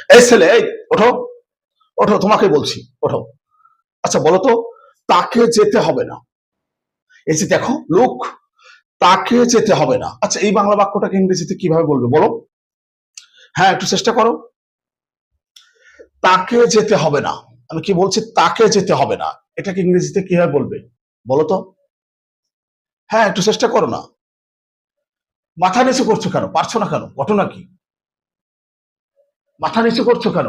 এই ছেলে, এই ওঠো, ওঠো, তোমাকে বলছি, ওঠো। আচ্ছা বলো তো, তাকে যেতে হবে না, এই যে দেখো লোক, তাকে যেতে হবে না। আচ্ছা এই বাংলা বাক্যটাকে ইংরেজিতে কিভাবে বলবে বলো? হ্যাঁ একটু চেষ্টা করো। তাকে যেতে হবে না, আমি কি বলছি, তাকে যেতে হবে না, এটাকে ইংরেজিতে কিভাবে বলবে বলো তো? হ্যাঁ একটু চেষ্টা করো না। মাথা নিচু করছো কেন, পারছো না কেন, ঘটনা কি? মাথা নিচু করছো কেন,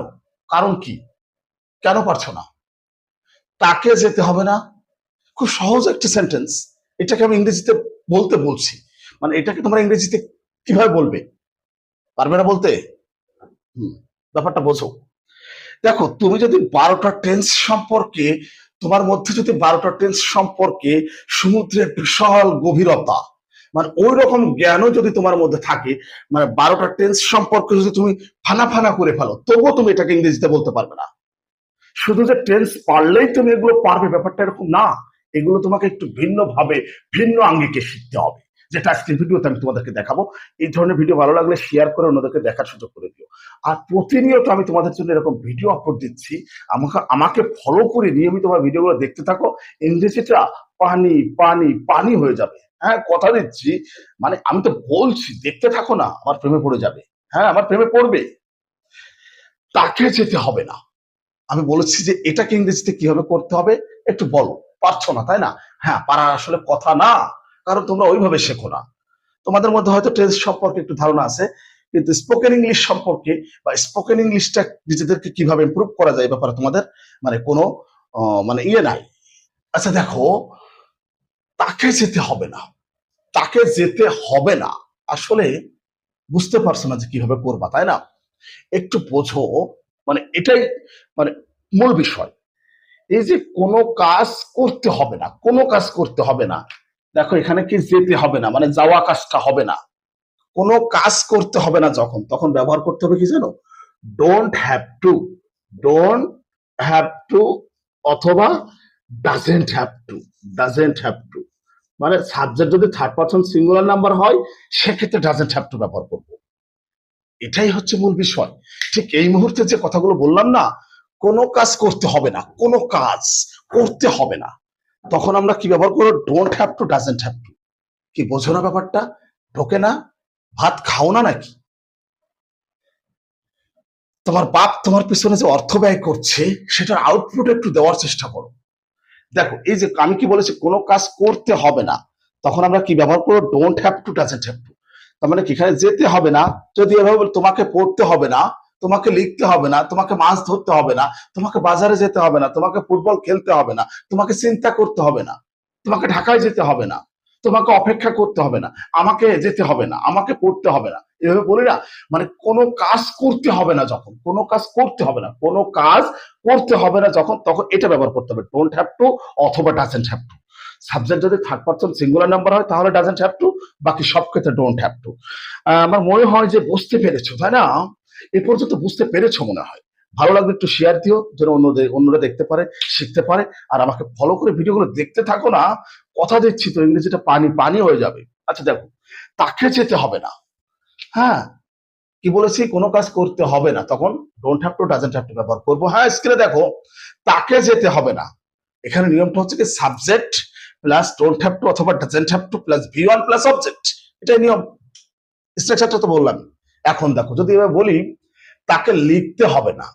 কারণ কি, কেন পারছো না? তাকে যেতে হবে না, খুব সহজ একটা সেন্টেন্স। এটাকে আমি ইংরেজিতে বলতে বলছি, মানে এটাকে তোমরা ইংরেজিতে কিভাবে বলবে, পারবে না বলতে? হুম, ব্যাপারটা বোঝো। দেখো তুমি যদি 12টা টেন্স সম্পর্কে, তোমার মধ্যে যদি 12টা টেন্স সম্পর্কে সমুদ্রের বিশাল গভীরতা, মানে ওই রকম জ্ঞানও যদি তোমার মধ্যে থাকে, মানে 12টা টেন্স সম্পর্কে যদি তুমি ফানা ফানা করে ফেলো, তবুও তুমি এটাকে ইংরেজিতে বলতে পারবে না। শুধু যে টেন্স পারলেই তুমি এগুলো পারবে ব্যাপারটা এরকম না, এগুলো তোমাকে একটু ভিন্ন ভাবে, ভিন্ন আঙ্গিকে শিখতে হবে, যেটা আজকের ভিডিওতে আমি তোমাদেরকে দেখাবো। এই ধরনের ভিডিও ভালো লাগলে শেয়ার করে অন্যদেরকে দেখার সুযোগ করে দিও। আর প্রতিনিয়ত আমি তোমাদের জন্য এরকম ভিডিও আপলোড দিচ্ছি, আমাকে আমাকে ফলো করে নিয়মিত ভিডিওগুলো দেখতে থাকো। ইংরেজিটা পানি পানি পানি হয়ে যাবে, হ্যাঁ কথা দিচ্ছি। মানে আমি তো বলছি, দেখতে থাকো না, আমার প্রেমে পড়ে যাবে। হ্যাঁ আমার প্রেমে পড়বে। তাকে যেতে হবে না, আমি বলেছি যে এটাকে ইংরেজিতে কিভাবে করতে হবে একটু বলো। পারছো না তাই না? হ্যাঁ পারা আসলে কথা না, কারণ তোমরা ওইভাবে শেখো না। তোমাদের মধ্যে হয়তো টেন্স সম্পর্কে একটু ধারণা আছে, কিন্তু স্পোকেন ইংলিশ সম্পর্কে বা স্পোকেন ইংলিশটা নিজেদেরকে কিভাবে ইমপ্রুভ করা যায় ব্যাপারে তোমাদের মানে কোনো মানে ইয়ে নাই। আচ্ছা দেখো, তাকে যেতে হবে না, তাকে যেতে হবে না, আসলে বুঝতে পারছো না যে কিভাবে করবা তাই না? একটু বোঝো, মানে এটাই মানে মূল বিষয়। এই যে কোনো কাজ করতে হবে না, কোনো কাজ করতে হবে না, দেখো এখানে কি যেতে হবে না মানে যাওয়া কাজটা হবে না। কোনো কাজ করতে হবে না যখন, তখন ব্যবহার করতে হবে কি জানো? Don't have to, don't have to, অথবা doesn't have to, doesn't have to. মানে সাবজেক্ট যদি থার্ড পারসন সিঙ্গুলার নাম্বার হয়, সেক্ষেত্রে ডাজেন্ট হ্যাভ টু ব্যবহার করবো। এটাই হচ্ছে মূল বিষয়। ঠিক এই মুহূর্তে যে কথাগুলো বললাম না, কোনো কাজ করতে হবে না, কোনো কাজ করতে হবে না, তখন আমরা কি ব্যবহার করবো? Don't have to, doesn't have two. কি বোঝো না ব্যাপারটা? ঢোকে না? ভাত খাও না নাকি? তোমার বাপ তোমার পিছনে যে অর্থ ব্যয় করছে, সেটার আউটপুট একটু দেওয়ার চেষ্টা করো। দেখো এই যে আমি কি বলেছি, কোনো কাজ করতে হবে না, তখন আমরা কি ব্যবহার করবো? Don't have to, doesn't have two. তার মানে কি এখানে যেতে হবে না, যদি এভাবে তোমাকে পড়তে হবে না, তোমাকে লিখতে হবে না, তোমাকে মাছ ধরতে হবে না, তোমাকে বাজারে যেতে হবে না, তোমাকে ফুটবল খেলতে হবে না, তোমাকে চিন্তা করতে হবে না, তোমাকে ঢাকায় যেতে হবে না, তোমাকে অপেক্ষা করতে হবে না, আমাকে যেতে হবে না, আমাকে পড়তে হবে না, এভাবে বলি না। মানে কোনো কাজ করতে হবে না যখন, কোনো কাজ করতে হবে না, কোনো কাজ করতে হবে না যখন, তখন এটা ব্যবহার করতে হবে, ডোন্ট হ্যাভ টু অথবা ডাজেন্ট হ্যাভ টু। সাবজেক্ট যদি থার্ড পারসন সিঙ্গুলার নাম্বার হয় তাহলে ডাজেন্ট হ্যাভ টু, বাকি সব ক্ষেত্রে ডোন্ট হ্যাভ টু। আমার মনে হয় যে বুঝতে পেরেছো তাই না? এ পর্যন্ত বুঝতে পেরেছো মনে হয়। ভালো লাগলে একটু শেয়ার দিও, যেন অন্যরা দেখতে পারে, শিখতে পারে। আর আমাকে ফলো করে ভিডিওগুলো দেখতে থাকো না, কথা দিচ্ছি তো ইংরেজিটা পানি পানি হয়ে যাবে। আচ্ছা দেখো, তাকে যেতে হবে না, হ্যাঁ কি বলেছি, কোনো কাজ করতে হবে না, তখন don't have to, doesn't have two ব্যবহার করবো। হ্যাঁ স্ক্রিনে দেখো, তাকে যেতে হবে না, এখানে নিয়মটা হচ্ছে কি, subject plus don't have to অথবা doesn't have to plus V1 plus object, এটাই নিয়ম। স্ট্রাকচারটা তো বললাম। এখন দেখো যদি এবার বলি, তাকে লিখতে হবে না,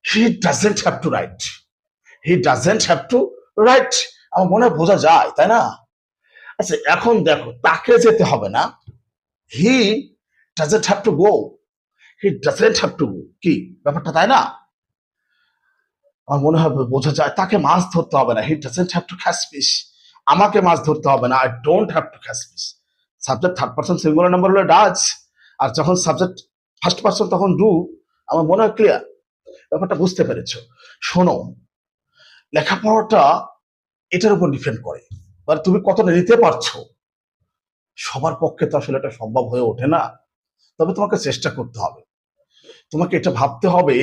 he doesn't have two right, he doesn't have two right, আমার মনে হয় বোঝা যায় তাই না? আচ্ছা এখন দেখো, তাকে যেতে হবে না, he doesn't have to go, he doesn't have to go, কি ব্যাপারটা তাই না? আমার মনে হয় বোঝা যায়। তাকে মাছ ধরতে হবে না, he doesn't have to catch fish, আমাকে মাছ ধরতে হবে না, I don't have to catch fish. Subject third person singular number হলে ডাজ, আর যখন সাবজেক্ট ফার্স্ট পারসন তখন ডু। আমার মনে হয় ক্লিয়ার, ব্যাপারটা বুঝতে পেরেছো। শোনো, লেখাপড়াটা এটার উপর ডিপেন্ড করে, মানে তুমি কতটা নিতে পারছো। সবার পক্ষে তো আসলে এটা সম্ভব হয়ে ওঠে না, তবে তোমাকে চেষ্টা করতে হবে। তোমাকে এটা ভাবতে হবে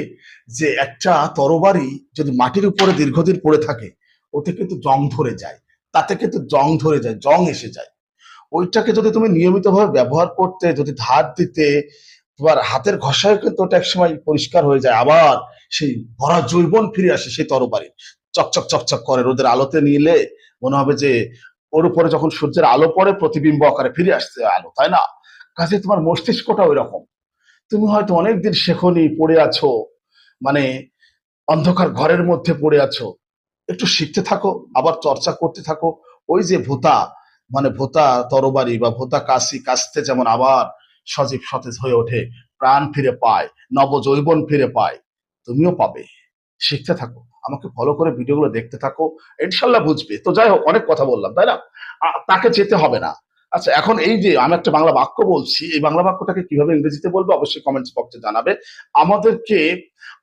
যে একটা তরবারি যদি মাটির উপরে দীর্ঘদিন পড়ে থাকে, ওতে কিন্তু জং ধরে যায়, তাতে কিন্তু জং ধরে যায়, জং এসে যায়। ওইটাকে যদি তুমি নিয়মিতভাবে ব্যবহার করতে, যদি ধার দিতে, তোমার হাতের ঘষায় কিন্তু ওটা একসময় পরিষ্কার হয়ে যায়, আবার সেই ভরা জৈবন ফিরে আসে সেই তরবারি, চকচক চকচক করে রোদের আলোতে নিলে মনে হবে যে ওর উপরে যখন সূর্যের আলো পড়ে প্রতিবিম্ব আকারে ফিরে আসছে আলো, তাই না? কাজে তোমার মস্তিষ্কটা ওই রকম। তুমি হয়তো অনেকদিন শেখনি, পড়ে আছো, মানে অন্ধকার ঘরের মধ্যে পড়ে আছো, একটু শিখতে থাকো, আবার চর্চা করতে থাকো। ওই যে ভোতা, মানে ভোতা তরবারি বা ভোতা কাশি কাশতে যেমন আবার সজীব সতেজ হয়ে ওঠে, প্রাণ ফিরে পায়, নবজৈবন ফিরে পায়, তুমিও পাবে। শিখতে থাকো, আমাকে ফলো করে ভিডিওগুলো দেখতে থাকো, ইনশাল্লাহ বুঝবে। তো যাই হোক, অনেক কথা বললাম, তাই না? তাকে যেতে হবে না। আচ্ছা, এখন এই যে আমি একটা বাংলা বাক্য বলছি, এই বাংলা বাক্যটাকে কিভাবে ইংরেজিতে বলবো অবশ্যই কমেন্টস বক্সে জানাবে। আমাদেরকে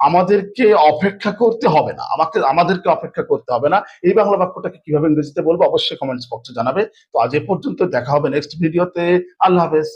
আমাদেরকে অপেক্ষা করতে হবে না, আমাদেরকে অপেক্ষা করতে হবে না। এই বাংলা বাক্যটাকে কিভাবে ইংরেজিতে বলবো অবশ্যই কমেন্টস বক্সে জানাবে। তো আজ এ পর্যন্ত, দেখা হবে নেক্সট ভিডিওতে। আল্লাহ হাফেজ।